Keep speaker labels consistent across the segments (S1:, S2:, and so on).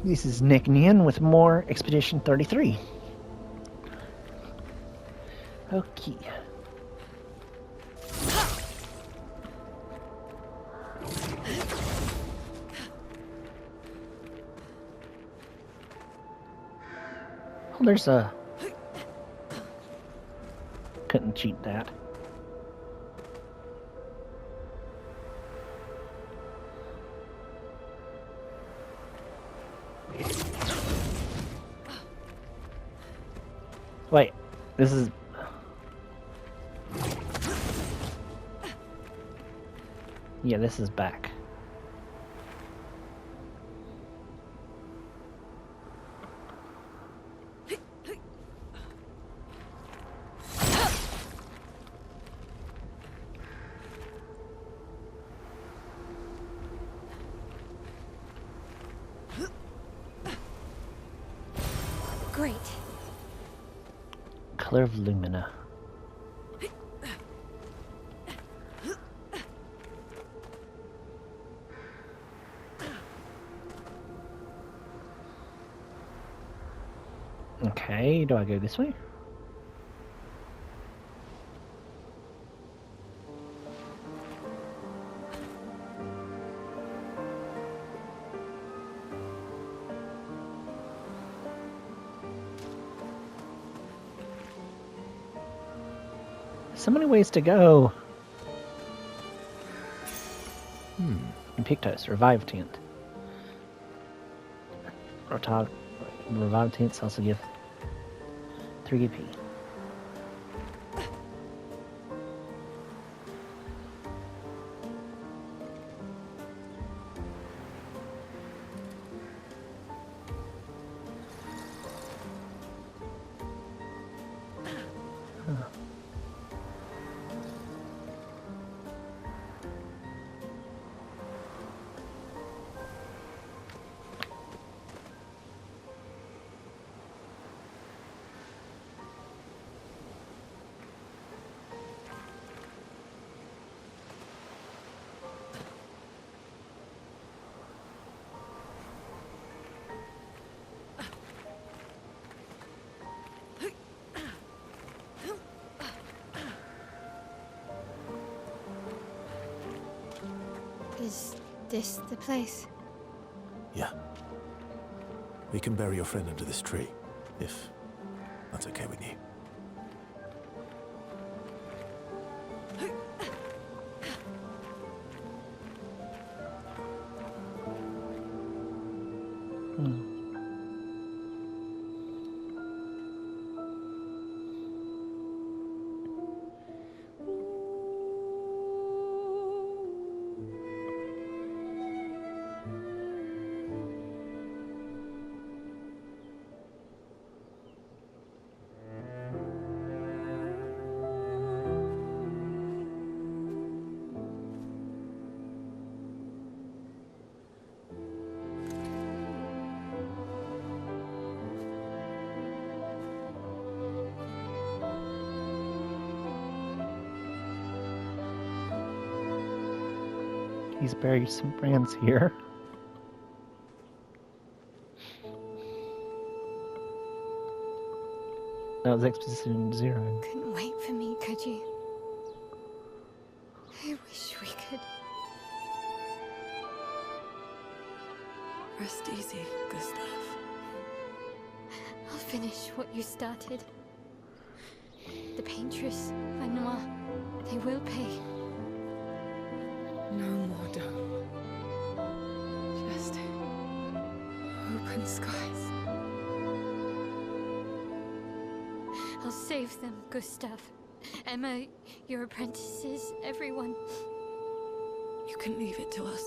S1: This is Nick Nian with more Expedition 33. Okay. Oh, there's a... Couldn't cheat that. Wait, this is... Yeah, this is back.
S2: Great.
S1: Color of Lumina. Okay, do I go this way? So many ways to go. Pictos, revive tent. Revive tents also give 3 EP.
S2: Is this the place?
S3: Yeah. We can bury your friend under this tree, if that's okay with you.
S1: He's buried some friends here. That was Expedition 0.
S2: Couldn't wait for me, could you? I wish we could.
S4: Rest easy, Gustav.
S2: I'll finish what you started. The paintress, Noir, they will pay.
S4: No more dome. Just open skies.
S2: I'll save them, Gustav. Emma, your apprentices, everyone.
S4: You can leave it to us.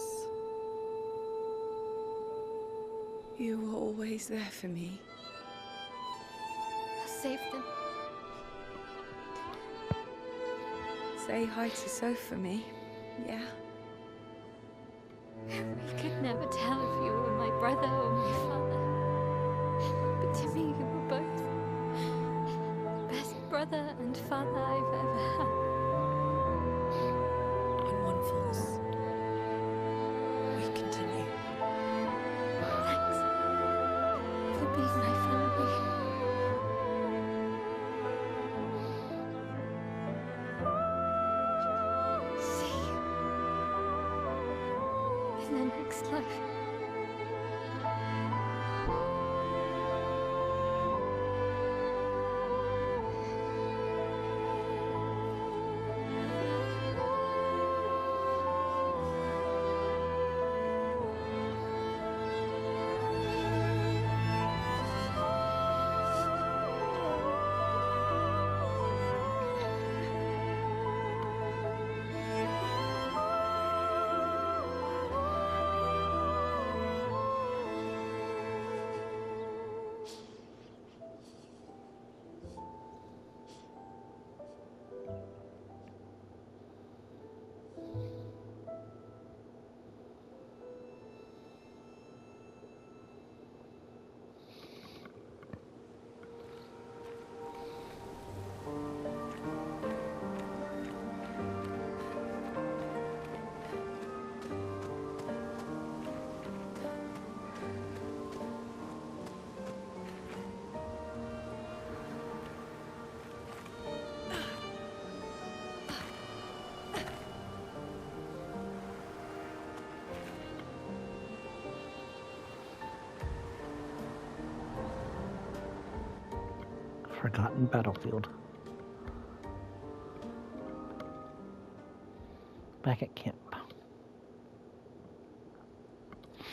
S4: You were always there for me.
S2: I'll save them.
S4: Say hi to Soph for me, yeah?
S2: We could never tell if you were my brother or my father. But to me, you were both. The best brother and father I've ever had.
S4: And one falls. We continue.
S2: their next life.
S1: Forgotten battlefield. Back at camp.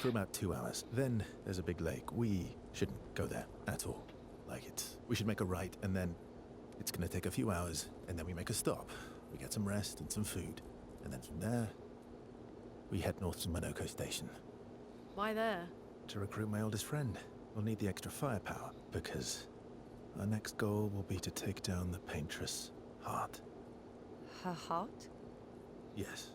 S3: For about 2 hours. Then there's a big lake. We shouldn't go there at all. We should make a right, and then it's gonna take a few hours, and then we make a stop. We get some rest and some food. And then from there, we head north to Monoko Station.
S5: Why there?
S3: To recruit my oldest friend. We'll need the extra firepower, because our next goal will be to take down the Paintress' heart.
S4: Her heart?
S3: Yes.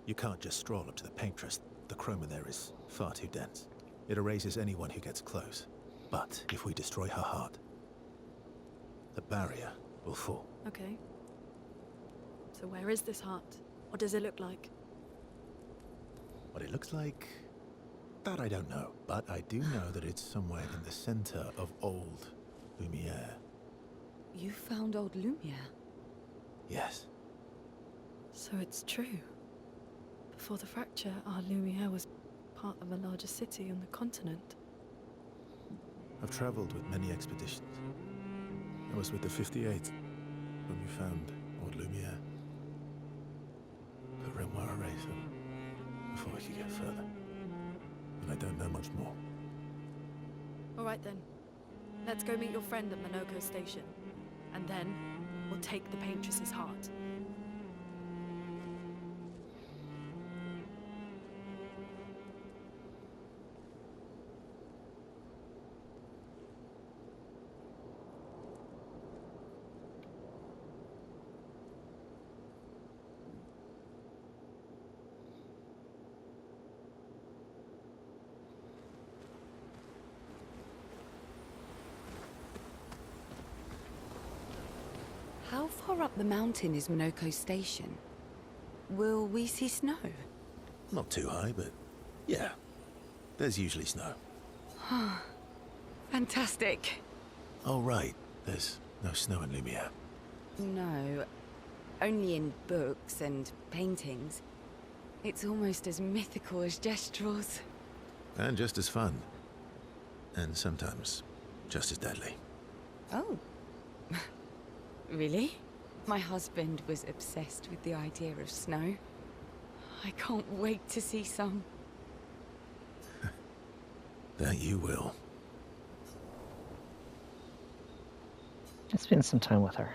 S3: You can't just stroll up to the Paintress. The chroma there is far too dense. It erases anyone who gets close. But if we destroy her heart, the barrier will fall.
S5: Okay. So where is this heart? What does it look like?
S3: What it looks like, that I don't know. But I do know that it's somewhere in the center of old Lumiere.
S4: You found old Lumiere?
S3: Yes.
S5: So it's true. Before the fracture, our Lumiere was part of a larger city on the continent.
S3: I've traveled with many expeditions. I was with the 58th when we found old Lumiere. The Renoir erased them before we could get further. And I don't know much more.
S5: All right then. Let's go meet your friend at Monoko Station. And then, we'll take the Paintress's heart.
S4: How far up the mountain is Monoko Station? Will we see snow?
S3: Not too high, but yeah. There's usually snow.
S4: Fantastic.
S3: Oh, right. There's no snow in Lumiere.
S4: No, only in books and paintings. It's almost as mythical as Gestrels.
S3: And just as fun. And sometimes just as deadly.
S4: Oh. Really? My husband was obsessed with the idea of snow. I can't wait to see some.
S3: That you will.
S1: Spend some time with her.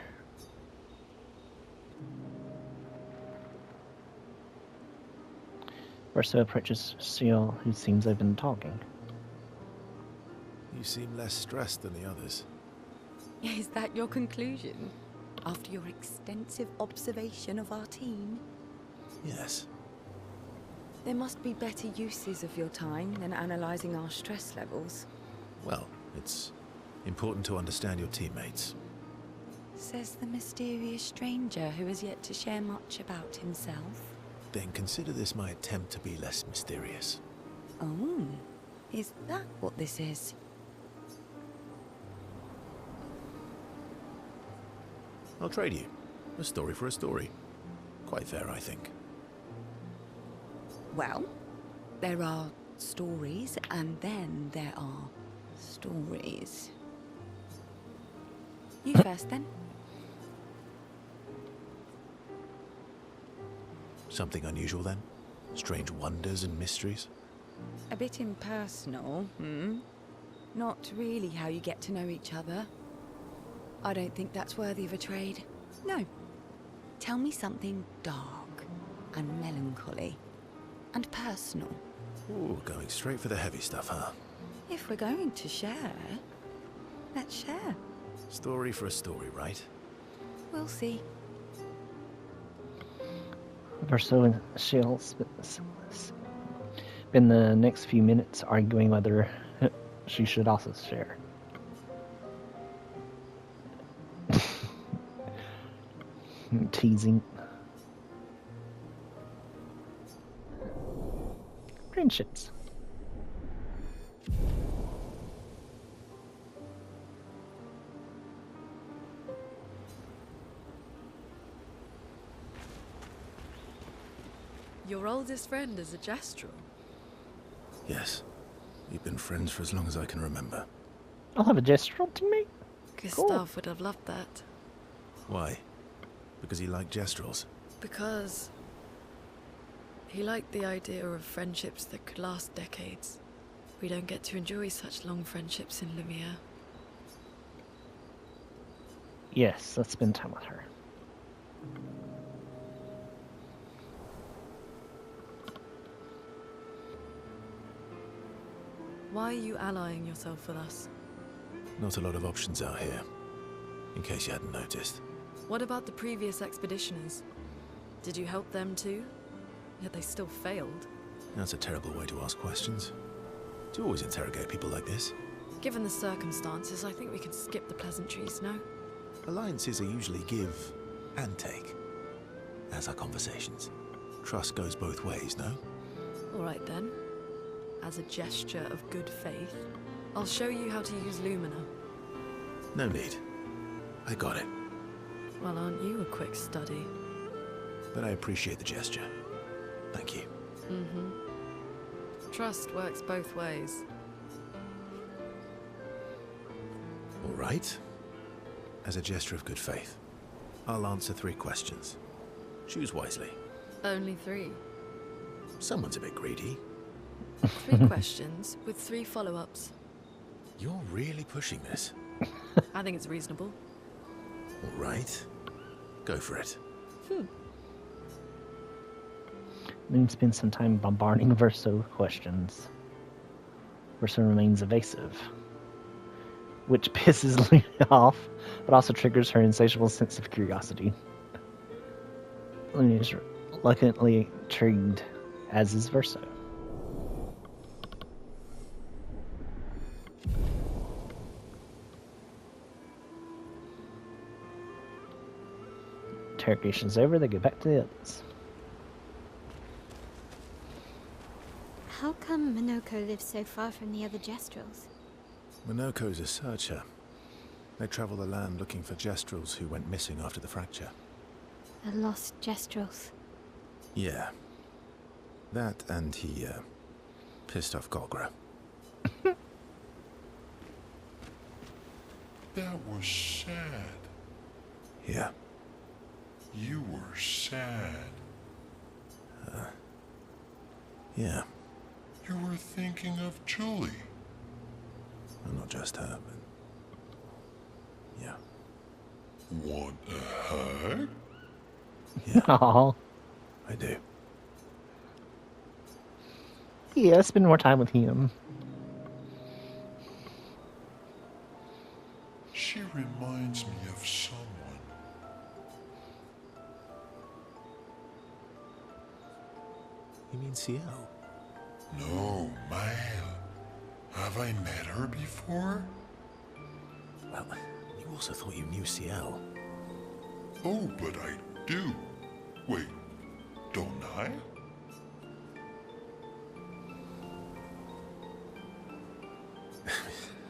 S1: Verso approaches Seal, who seems they've been talking.
S3: You seem less stressed than the others.
S4: Is that your conclusion? After your extensive observation of our team?
S3: Yes.
S4: There must be better uses of your time than analyzing our stress levels.
S3: Well, it's important to understand your teammates.
S4: Says the mysterious stranger who has yet to share much about himself.
S3: Then consider this my attempt to be less mysterious.
S4: Oh, is that what this is?
S3: I'll trade you. A story for a story. Quite fair, I think.
S4: Well, There are stories, and then there are stories. You first, then.
S3: Something unusual then? Strange wonders and mysteries?
S4: A bit impersonal, hmm? Not really how you get to know each other. I don't think that's worthy of a trade. No. Tell me something dark and melancholy and personal.
S3: Ooh, going straight for the heavy stuff, huh?
S4: If we're going to share, let's share.
S3: Story for a story, right?
S4: We'll see.
S1: Verso and she'll spend the next few minutes arguing whether she should also share. Teasing. Friendships.
S5: Your oldest friend is a Gestrel.
S3: Yes. We've been friends for as long as I can remember.
S1: I'll have a Gestrel teammate.
S5: Gustav would have loved that.
S3: Why? Because he liked Gestrels?
S5: Because he liked the idea of friendships that could last decades. We don't get to enjoy such long friendships in Lumiere.
S1: Yes, let's spend time with her.
S5: Why are you allying yourself with us?
S3: Not a lot of options out here, in case you hadn't noticed.
S5: What about the previous expeditioners? Did you help them too? Yet they still failed.
S3: That's a terrible way to ask questions. Do you always interrogate people like this?
S5: Given the circumstances, I think we can skip the pleasantries, no?
S3: Alliances are usually give and take, as are conversations. Trust goes both ways, no?
S5: Alright then. As a gesture of good faith, I'll show you how to use Lumina.
S3: No need. I got it.
S5: Well, aren't you a quick study?
S3: But I appreciate the gesture. Thank you.
S5: Mm-hmm. Trust works both ways.
S3: All right. As a gesture of good faith, I'll answer 3 questions. Choose wisely.
S5: Only 3.
S3: Someone's a bit greedy.
S5: 3 questions with 3 follow-ups.
S3: You're really pushing this.
S5: I think it's reasonable.
S3: All right. Go for it.
S1: Then spend some time bombarding Verso with questions. Verso remains evasive, which pisses Luna off, but also triggers her insatiable sense of curiosity. Luna is reluctantly intrigued, as is Verso. Interrogation's over, they go back to the others.
S2: How come Minoko lives so far from the other Gestrels?
S3: Minoko's a searcher. They travel the land looking for Gestrels who went missing after the fracture.
S2: The lost Gestrels.
S3: Yeah. That and he, pissed off Golgra.
S6: That was sad.
S3: Yeah.
S6: You were sad.
S3: Yeah.
S6: You were thinking of Julie.
S3: Well, not just her, but... yeah.
S6: Want a hug?
S3: Yeah,
S1: Aww.
S3: I do.
S1: Yeah, spend more time with him.
S6: She reminds me of someone.
S3: You mean Ciel?
S6: No, Mael. Have I met her before?
S3: Well, you also thought you knew Ciel.
S6: Oh, but I do. Wait, don't I?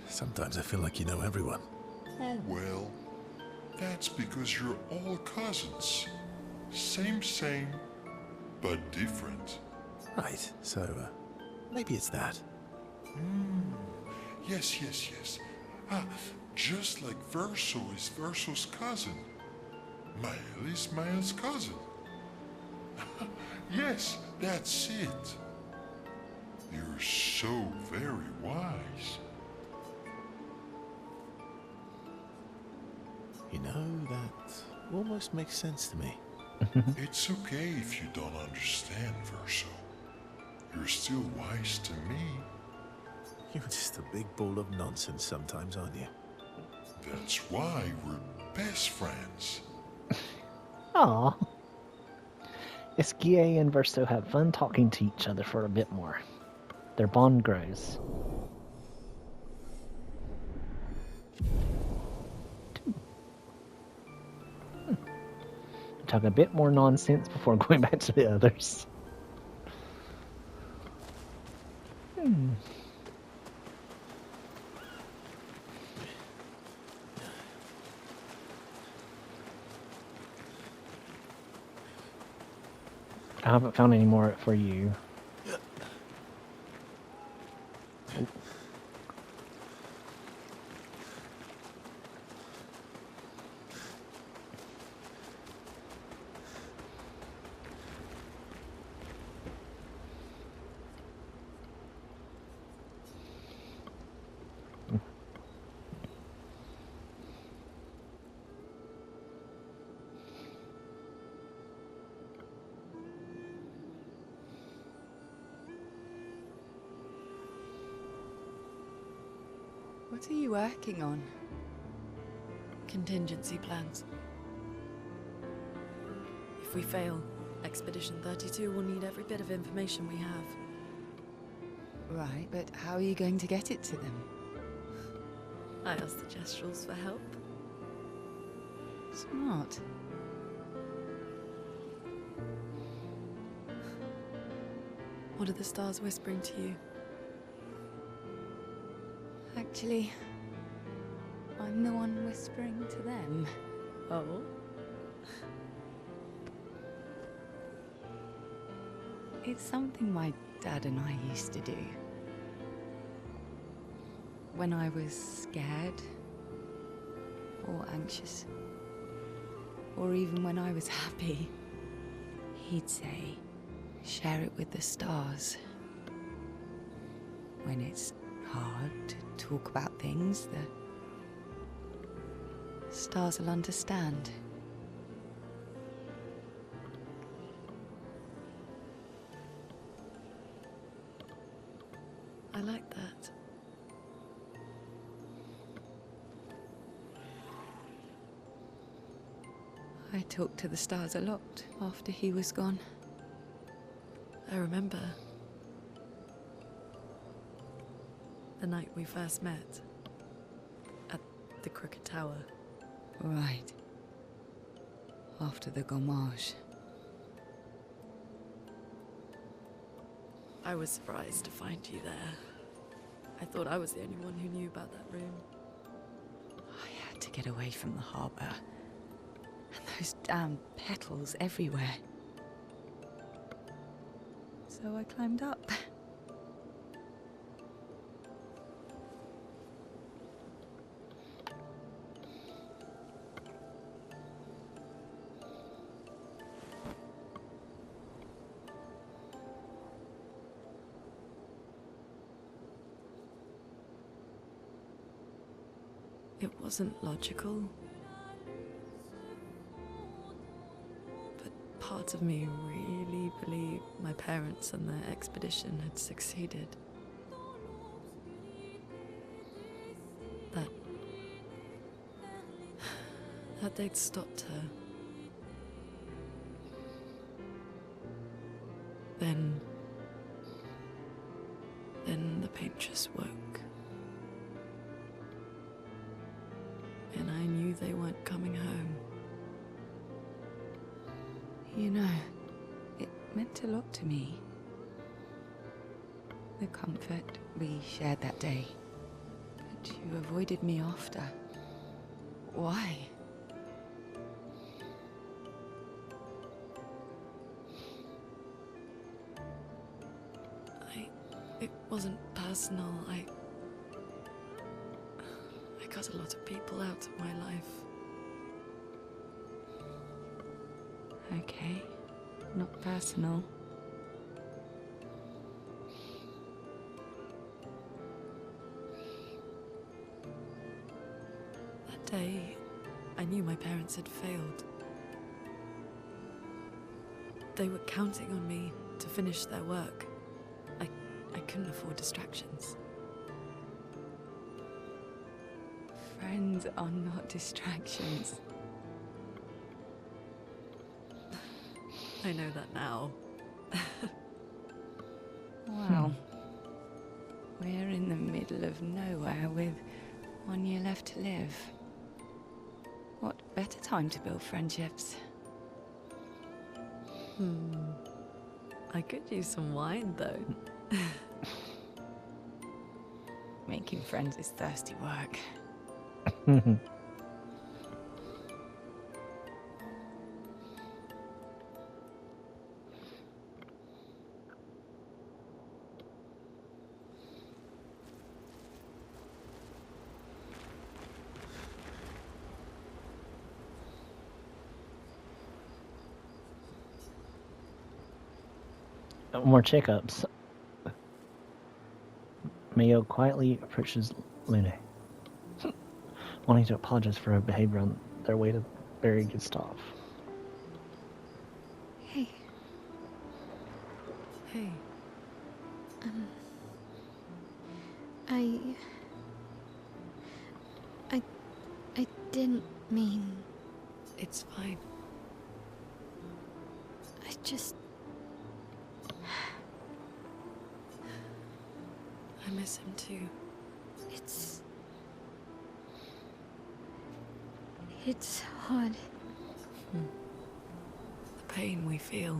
S3: Sometimes I feel like you know everyone.
S6: Oh well, that's because you're all cousins. Same, but different.
S3: Right, so, Maybe it's that.
S6: Yes, yes, yes. Ah, just like Verso is Verso's cousin. Mael is Mael's cousin. Yes, that's it. You're so very wise.
S3: You know, that almost makes sense to me.
S6: It's okay if you don't understand, Verso. You're still wise to me.
S3: You're just a big ball of nonsense sometimes, aren't you?
S6: That's why we're best friends.
S1: Aw. Esquie and Verso have fun talking to each other for a bit more. Their bond grows. Talk a bit more nonsense before going back to the others. I haven't found any more for you.
S4: What are you working on?
S5: Contingency plans. If we fail, Expedition 32 will need every bit of information we have.
S4: Right, but how are you going to get it to them?
S5: I asked the Gestrals for help.
S4: Smart.
S5: What are the stars whispering to you?
S4: Actually, I'm the one whispering to them.
S5: Oh?
S4: It's something my dad and I used to do. When I was scared, or anxious, or even when I was happy, he'd say, share it with the stars. When it's hard to talk about things, the stars will understand.
S5: I like that.
S4: I talked to the stars a lot after he was gone.
S5: I remember the night we first met at the Crooked Tower.
S4: Right. After the gommage.
S5: I was surprised to find you there. I thought I was the only one who knew about that room.
S4: I had to get away from the harbour. And those damn petals everywhere. So I climbed up.
S5: It wasn't logical. But parts of me really believed my parents and their expedition had succeeded. That they'd stopped her. Then the paintress woke. And I knew they weren't coming home.
S4: You know, it meant a lot to me. The comfort we shared that day. But you avoided me after. Why?
S5: It wasn't personal. I cut a lot of people out of my life.
S4: Okay, not personal.
S5: That day, I knew my parents had failed. They were counting on me to finish their work. I couldn't afford distractions.
S4: Friends are not distractions.
S5: I know that now.
S4: Wow. We're in the middle of nowhere with 1 year left to live. What better time to build friendships?
S5: I could use some wine, though.
S4: Making friends is thirsty work.
S1: More checkups. Mayo quietly approaches Lune, wanting to apologize for her behavior on their way to bury Gustav.
S2: Hey,
S5: Hey,
S2: I didn't mean.
S5: it's fine.
S2: I just.
S5: I miss him too.
S2: It's hard.
S5: The pain we feel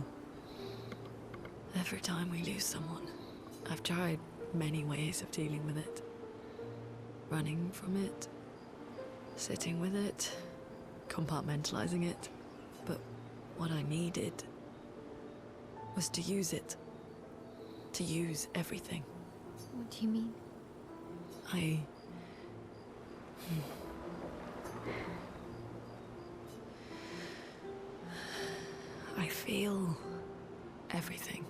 S5: every time we lose someone. I've tried many ways of dealing with it. Running from it, sitting with it, compartmentalizing it. But what I needed was to use it. To use everything.
S2: What do you mean?
S5: I feel everything.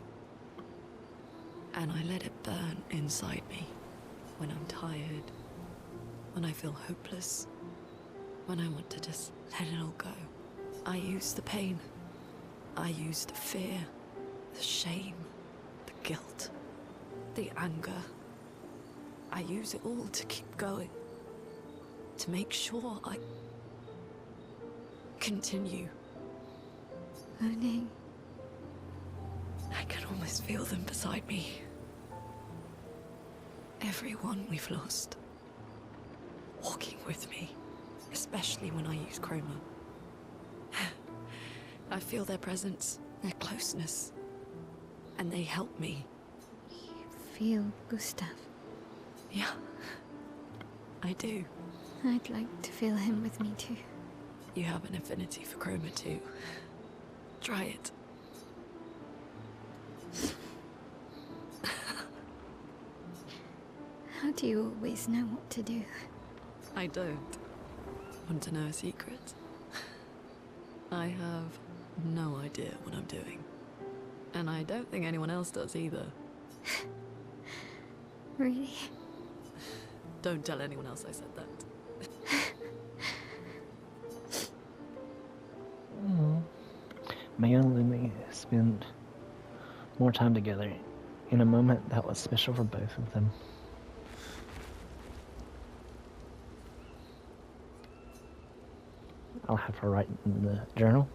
S5: And I let it burn inside me when I'm tired, when I feel hopeless, when I want to just let it all go. I use the pain. I use the fear, the shame, the guilt, the anger. I use it all to keep going, to make sure I continue.
S2: Lune.
S5: I can almost feel them beside me. Everyone we've lost. Walking with me. Especially when I use chroma. I feel their presence, their closeness. And they help me.
S2: You feel Gustav.
S5: Yeah. I do.
S2: I'd like to feel him with me too.
S5: You have an affinity for chroma too. Try it.
S2: How do you always know what to do?
S5: I don't. Want to know a secret? I have no idea what I'm doing. And I don't think anyone else does either.
S2: Really?
S5: Don't tell anyone else I said that.
S1: Mayo and Lune spend more time together in a moment that was special for both of them. I'll have her write in the journal.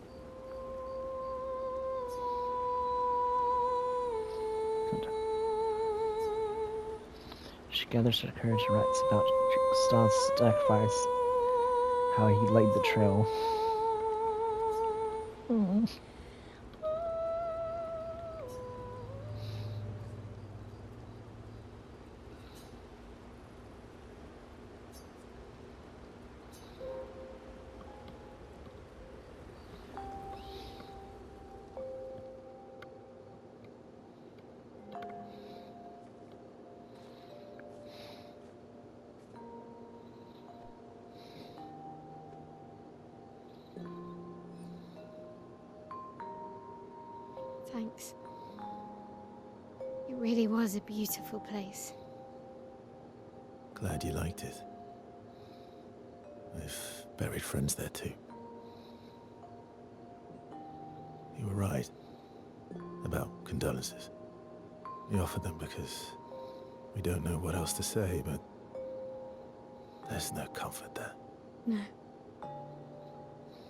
S1: She gathers her courage and writes about Gustav's sacrifice, how he laid the trail.
S2: Thanks. It really was a beautiful place.
S3: Glad you liked it. I've buried friends there too. You were right about condolences. We offered them because we don't know what else to say, but there's no comfort there.
S2: No.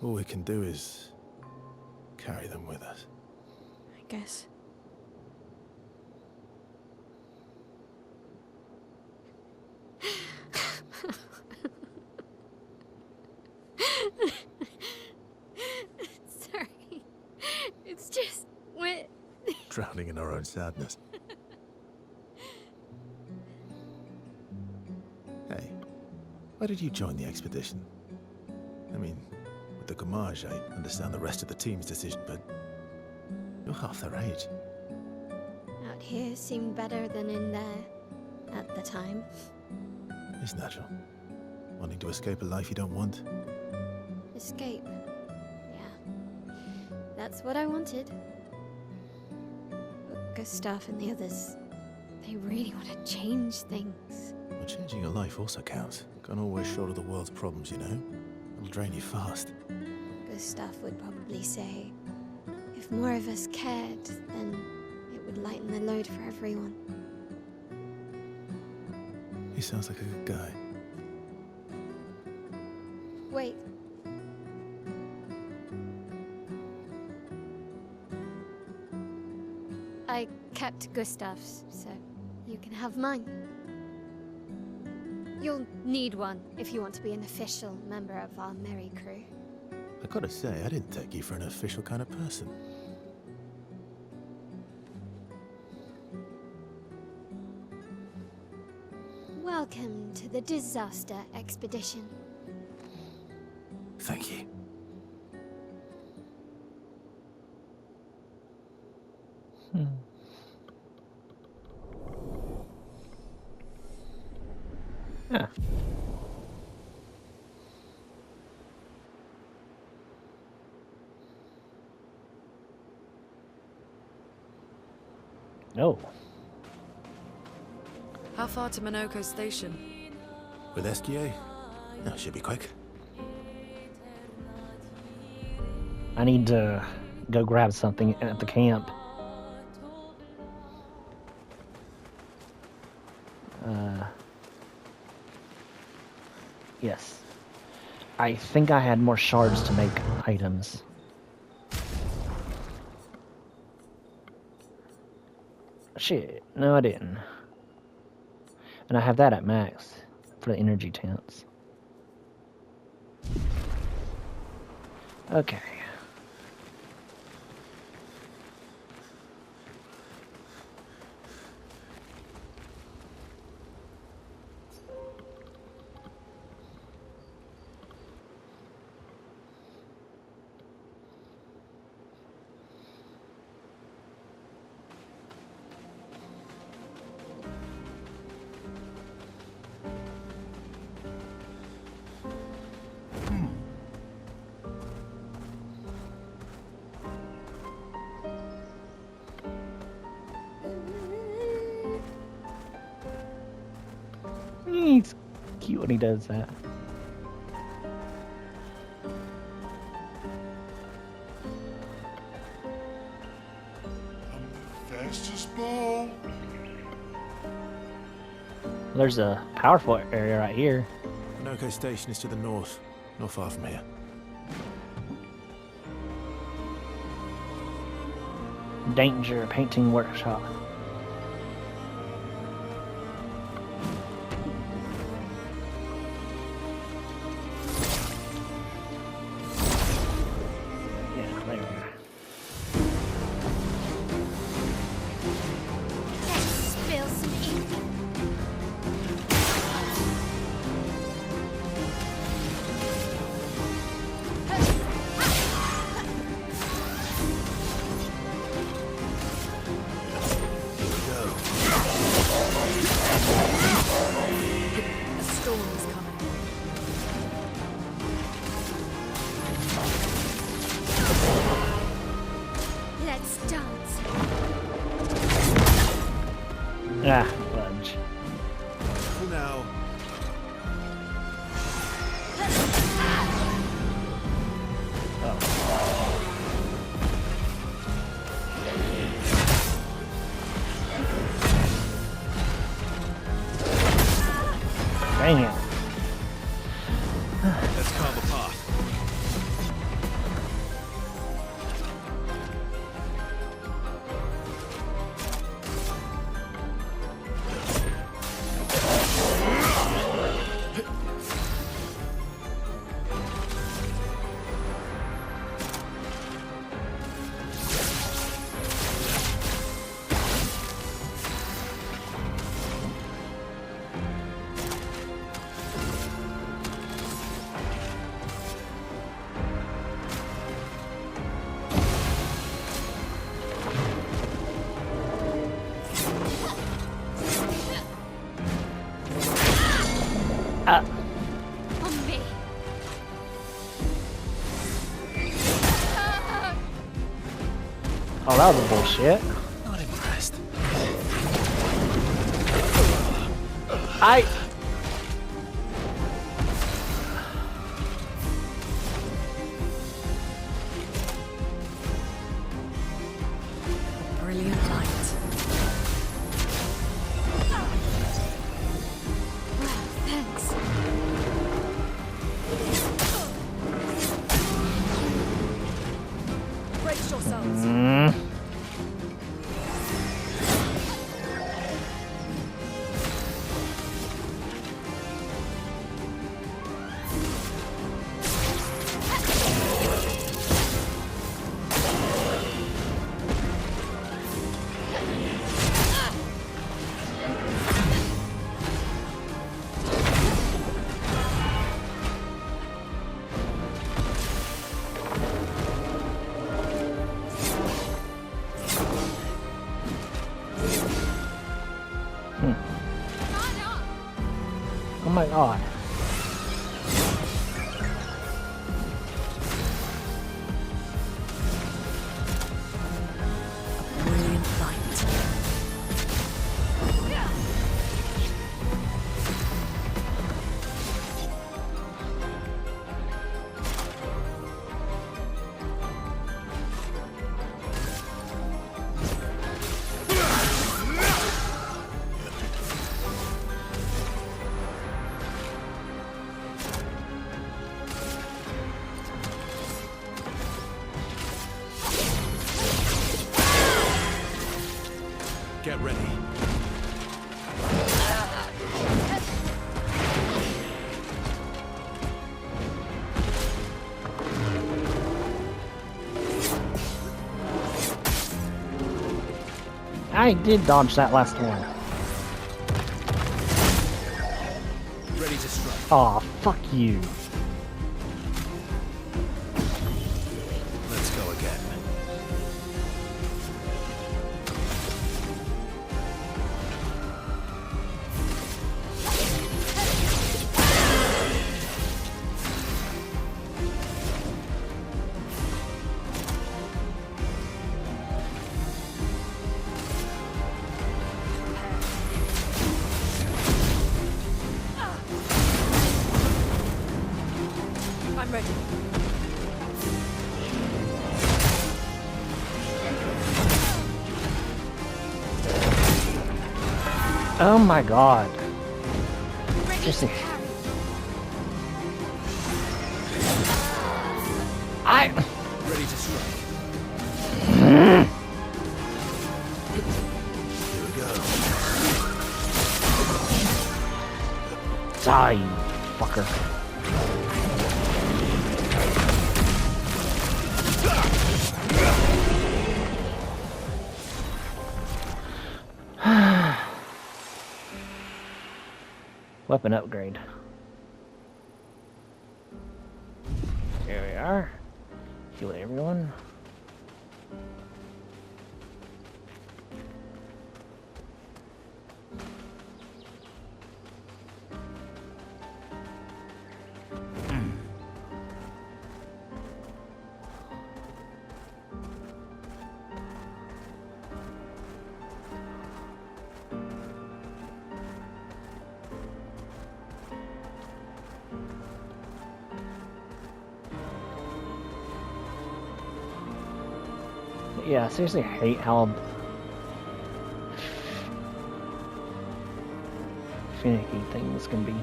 S3: All we can do is carry them with us.
S2: I guess. Sorry. It's just what.
S3: Drowning in our own sadness. Hey, why did you join the expedition? I mean, with the Gamage, I understand the rest of the team's decision, but you're half their age.
S2: Out here seemed better than in there at the time.
S3: It's natural. Wanting to escape a life you don't want.
S2: Escape. Yeah. That's what I wanted. But Gustav and the others, they really want to change things.
S3: Well, changing your life also counts. Can't always shoulder the world's problems, you know? It'll drain you fast.
S2: Gustav would probably say, if more of us cared, then it would lighten the load for everyone.
S3: He sounds like a good guy.
S2: Wait. I kept Gustav's, so you can have mine. You'll need one if you want to be an official member of our merry crew.
S3: I gotta say, I didn't take you for an official kind of person.
S2: Welcome to the disaster expedition.
S3: Thank you.
S1: Yeah. Oh.
S5: How far to Minoko Station?
S3: With SGA? No, should be quick.
S1: I need to go grab something at the camp. Yes. I think I had more shards to make items. Shit, no I didn't. And I have that at max for the energy tents. Okay. He's cute when he does that.
S6: I'm the fastest ball.
S1: There's a powerful area right here.
S3: Minoko Station is to the north, not far from here.
S1: Danger painting workshop. Yeah, there.
S2: Let's spill some ink.
S1: Dang it.
S3: Let's carve a path.
S2: On me.
S1: Oh, that was a bullshit.
S3: Not impressed.
S1: I.
S5: Brilliant light.
S2: Thanks.
S5: Brace yourselves.
S1: Oh my god.
S5: Brilliant light.
S3: Get ready.
S1: I did dodge that last one.
S3: Ready to strike.
S1: Aw, fuck you.
S3: Let's go again.
S5: I'm ready.
S1: Oh my god. Seriously. I.
S3: Ready to strike. Here we go.
S1: Die, you fucker. Weapon upgrade. Here we are. Heal everyone. Yeah, I seriously hate how finicky things can be.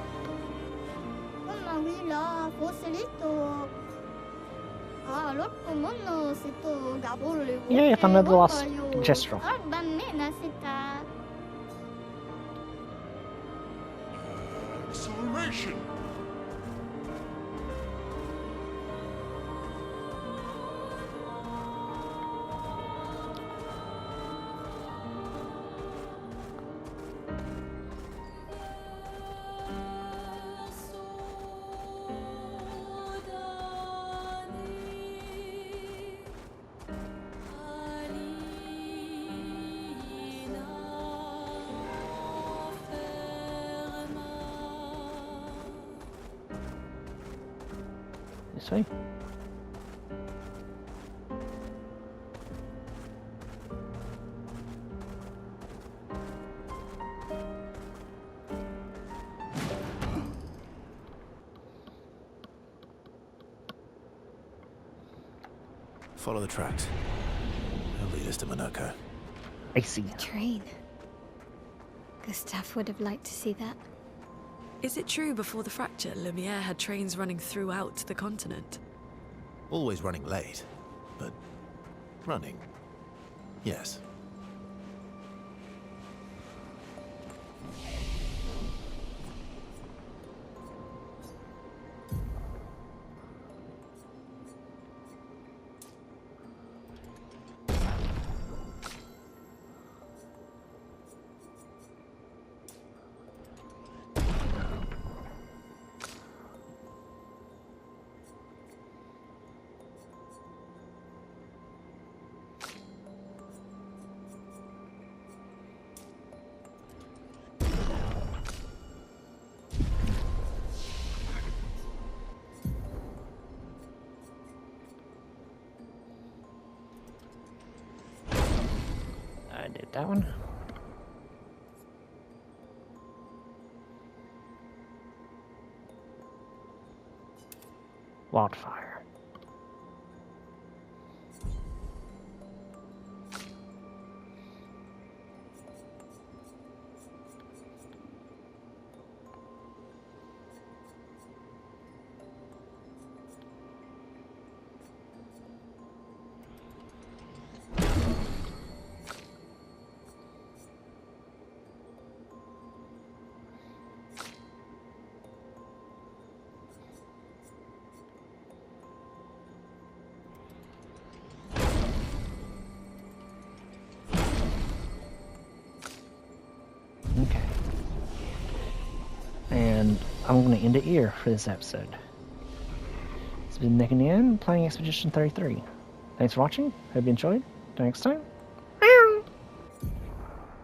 S7: fosse detto l'orco mondo se to gabor le
S1: Yeah, I found another lost gestural.
S7: Bambina sita.
S6: Acceleration!
S1: This way.
S3: Follow the tracks. They'll lead us to Monaco.
S1: I see.
S2: Train. Gustav would have liked to see that.
S5: Is it true before the fracture, Lumiere had trains running throughout the continent?
S3: Always running late, but running. Yes.
S1: I did that one. Wildfire. Okay. And I'm going to end it here for this episode. It's been Nick and Ian playing Expedition 33. Thanks for watching. Hope you enjoyed. Till next time.